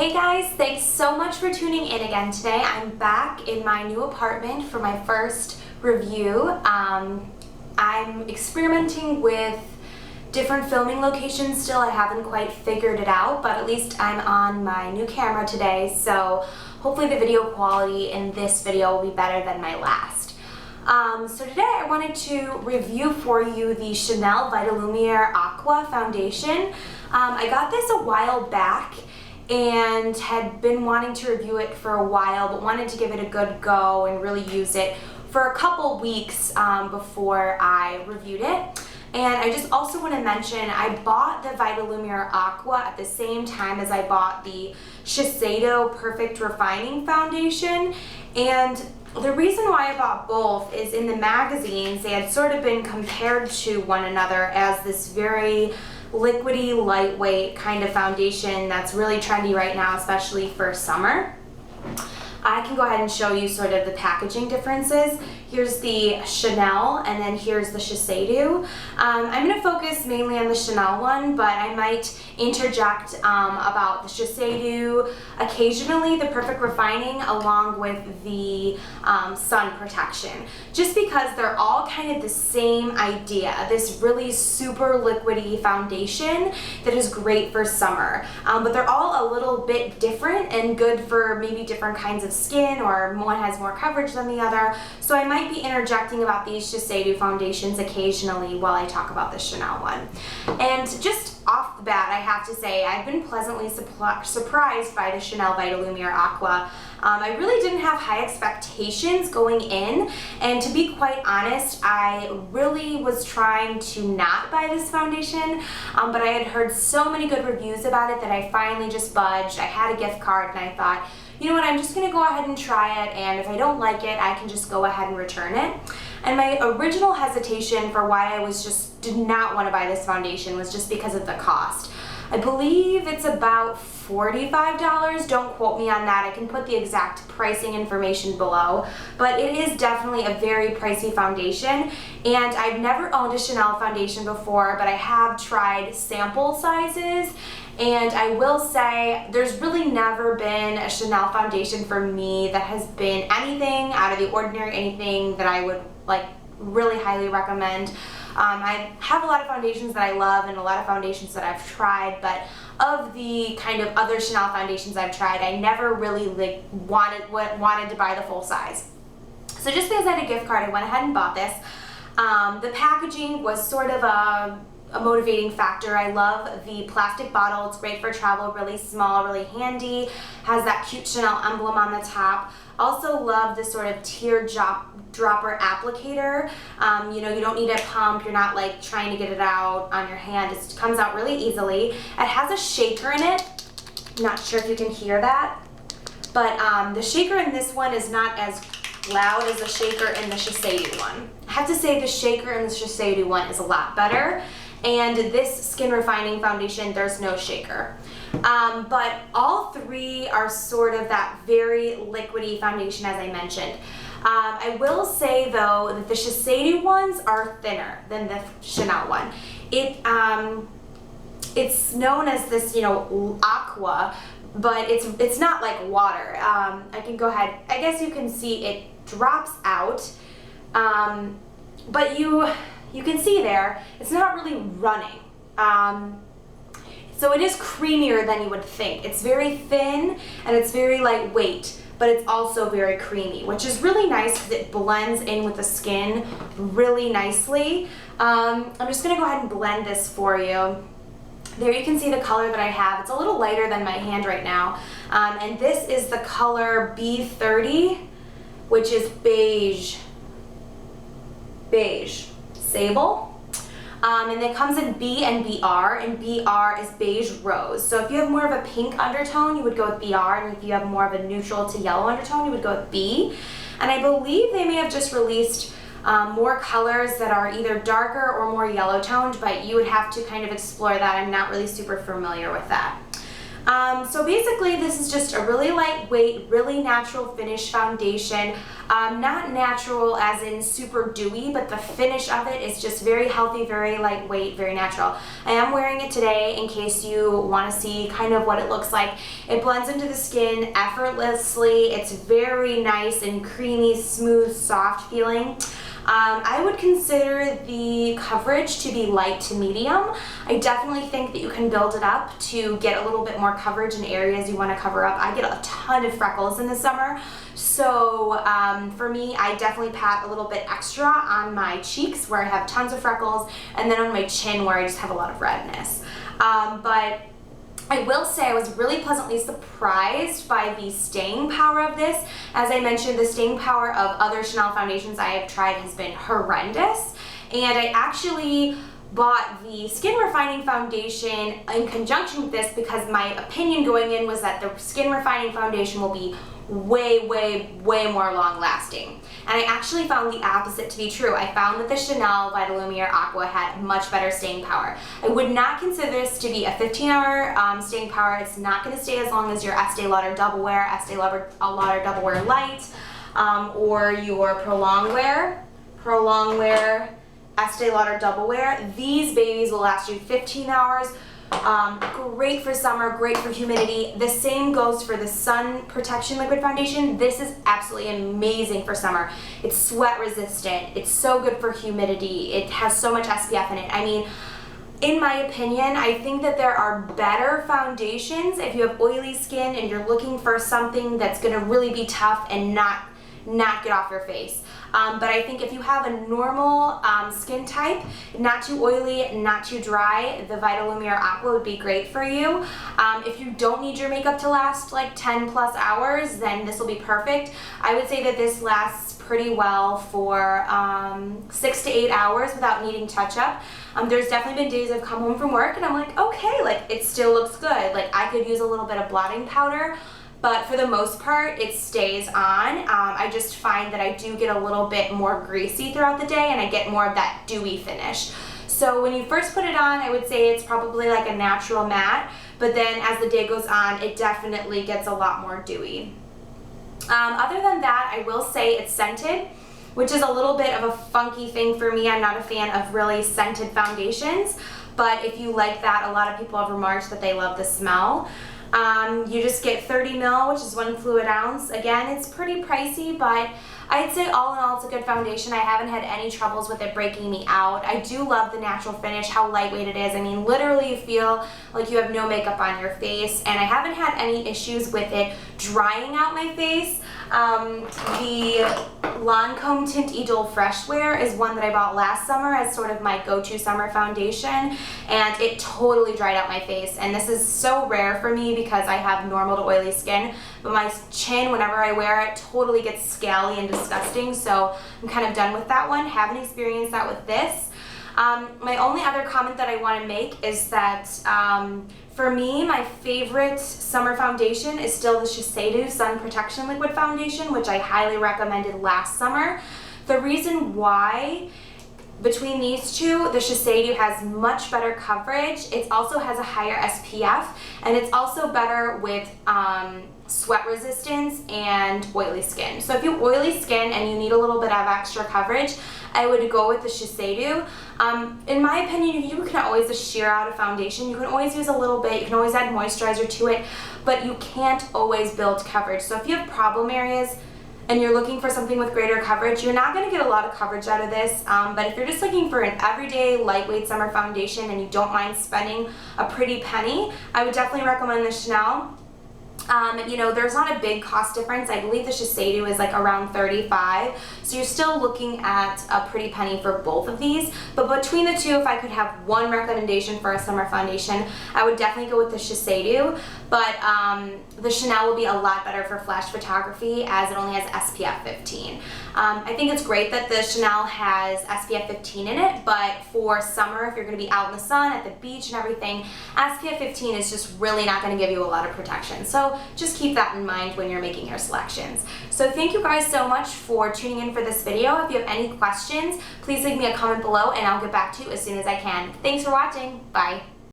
Hey guys, thanks so much for tuning in again today. I'm back in my new apartment for my first review. I'm experimenting with different filming locations still. I haven't quite figured it out, but at least I'm on my new camera today, so hopefully the video quality in this video will be better than my last. So today I wanted to review for you the Chanel Vitalumiere Aqua foundation. I got this a while back and had been wanting to review it for a while, but wanted to give it a good go and really use it for a couple weeks before I reviewed it. And I just also want to mention, I bought the Vitalumiere Aqua at the same time as I bought the Shiseido Perfect Refining Foundation. And the reason why I bought both is in the magazines, they had sort of been compared to one another as this very liquidy, lightweight kind of foundation that's really trendy right now, especially for summer. I can go ahead and show you sort of the packaging differences. Here's the Chanel, and then here's the Shiseido. I'm going to focus mainly on the Chanel one, but I might interject about the Shiseido, occasionally the Perfect Refining, along with the sun protection. Just because they're all kind of the same idea, this really super liquidy foundation that is great for summer. But they're all a little bit different and good for maybe different kinds of skin, or one has more coverage than the other. So I might be interjecting about these Shiseido foundations occasionally while I talk about the Chanel one. And just off the bat, I have to say I've been pleasantly surprised by the Chanel Vitalumiere Aqua. I really didn't have high expectations going in, and to be quite honest, I really was trying to not buy this foundation, but I had heard so many good reviews about it that I finally just budged. I had a gift card and I thought, you know what, I'm just going to go ahead and try it, and if I don't like it, I can just go ahead and return it. And my original hesitation for why I did not want to buy this foundation was just because of the cost. I believe it's about $45. Don't quote me on that. I can put the exact pricing information below, but it is definitely a very pricey foundation. And I've never owned a Chanel foundation before, but I have tried sample sizes. And I will say there's really never been a Chanel foundation for me that has been anything out of the ordinary, anything that I would really highly recommend. I have a lot of foundations that I love and a lot of foundations that I've tried, but of the kind of other Chanel foundations I've tried, I never really wanted to buy the full size. So just because I had a gift card, I went ahead and bought this. The packaging was sort of a motivating factor. I love the plastic bottle. It's great for travel, really small, really handy. Has that cute Chanel emblem on the top. Also love the sort of teardropper applicator. You know, you don't need a pump. You're not like trying to get it out on your hand. It comes out really easily. It has a shaker in it. Not sure if you can hear that, but the shaker in this one is not as loud as the shaker in the Shiseido one. I have to say the shaker in the Shiseido one is a lot better. And this Skin Refining Foundation, there's no shaker. But all three are sort of that very liquidy foundation, as I mentioned. I will say though that the Shiseido ones are thinner than the Chanel one. It's known as this, you know, aqua, but it's not like water. I can go ahead. I guess you can see it drops out, but you can see there, it's not really running. So it is creamier than you would think. It's very thin and it's very lightweight, but it's also very creamy, which is really nice because it blends in with the skin really nicely. I'm just gonna go ahead and blend this for you. There you can see the color that I have. It's a little lighter than my hand right now. And this is the color B30, which is beige. Sable. And it comes in B and BR, and BR is beige rose. So if you have more of a pink undertone, you would go with BR, and if you have more of a neutral to yellow undertone, you would go with B. And I believe they may have just released more colors that are either darker or more yellow toned, but you would have to kind of explore that. I'm not really super familiar with that. So basically this is just a really lightweight, really natural finish foundation. Not natural as in super dewy, but the finish of it is just very healthy, very lightweight, very natural. I am wearing it today in case you want to see kind of what it looks like. It blends into the skin effortlessly. It's very nice and creamy, smooth, soft feeling. I would consider the coverage to be light to medium. I definitely think that you can build it up to get a little bit more coverage in areas you want to cover up. I get a ton of freckles in the summer, so for me, I definitely pat a little bit extra on my cheeks where I have tons of freckles, and then on my chin where I just have a lot of redness. But I will say I was really pleasantly surprised by the staying power of this. As I mentioned, the staying power of other Chanel foundations I have tried has been horrendous, and I actually bought the Skin Refining Foundation in conjunction with this because my opinion going in was that the Skin Refining Foundation will be way more long lasting. And I actually found the opposite to be true. I found that the Chanel Vitalumiere Aqua had much better staying power. I would not consider this to be a 15-hour staying power. It's not going to stay as long as your Estee Lauder Double Wear, Estee Lauder Double Wear Light, or your Prolong Wear, Estee Lauder Double Wear. These babies will last you 15 hours. Great for summer, great for humidity. The same goes for the Sun Protection Liquid Foundation. This is absolutely amazing for summer. It's sweat resistant. It's so good for humidity. It has so much SPF in it. I mean, in my opinion, I think that there are better foundations if you have oily skin and you're looking for something that's going to really be tough and not get off your face. But I think if you have a normal skin type, not too oily, not too dry, the Vitalumiere Aqua would be great for you. If you don't need your makeup to last like 10 plus hours, then this will be perfect. I would say that this lasts pretty well for 6 to 8 hours without needing touch-up. There's definitely been days I've come home from work and I'm like, okay, like it still looks good. Like I could use a little bit of blotting powder, but for the most part, it stays on. I just find that I do get a little bit more greasy throughout the day and I get more of that dewy finish. So when you first put it on, I would say it's probably like a natural matte, but then as the day goes on, it definitely gets a lot more dewy. Other than that, I will say it's scented, which is a little bit of a funky thing for me. I'm not a fan of really scented foundations, but if you like that, a lot of people have remarked that they love the smell. You just get 30 ml, which is 1 fluid ounce. Again, it's pretty pricey, but I'd say all in all it's a good foundation. I haven't had any troubles with it breaking me out. I do love the natural finish, how lightweight it is. I mean, literally you feel like you have no makeup on your face, and I haven't had any issues with it drying out my face. The Lancome Tint Idole Fresh Wear is one that I bought last summer as sort of my go-to summer foundation, and it totally dried out my face. And this is so rare for me because I have normal to oily skin, but my chin, whenever I wear it, totally gets scaly and disgusting, so I'm kind of done with that one. Haven't experienced that with this. My only other comment that I want to make is that for me, my favorite summer foundation is still the Shiseido Sun Protection Liquid Foundation, which I highly recommended last summer. The reason why, between these two, the Shiseido has much better coverage. It also has a higher SPF, and it's also better with sweat resistance and oily skin. So if you have oily skin and you need a little bit of extra coverage, I would go with the Shiseido. In my opinion, you can always just sheer out a foundation. You can always use a little bit. You can always add moisturizer to it, but you can't always build coverage. So if you have problem areas and you're looking for something with greater coverage, you're not going to get a lot of coverage out of this. But if you're just looking for an everyday lightweight summer foundation and you don't mind spending a pretty penny, I would definitely recommend the Chanel. You know, there's not a big cost difference. I believe the Shiseido is like around $35, so you're still looking at a pretty penny for both of these. But between the two, if I could have one recommendation for a summer foundation, I would definitely go with the Shiseido. But the Chanel will be a lot better for flash photography as it only has SPF 15. I think it's great that the Chanel has SPF 15 in it, but for summer, if you're going to be out in the sun, at the beach and everything, SPF 15 is just really not going to give you a lot of protection. So just keep that in mind when you're making your selections. So thank you guys so much for tuning in for this video. If you have any questions, please leave me a comment below and I'll get back to you as soon as I can. Thanks for watching. Bye.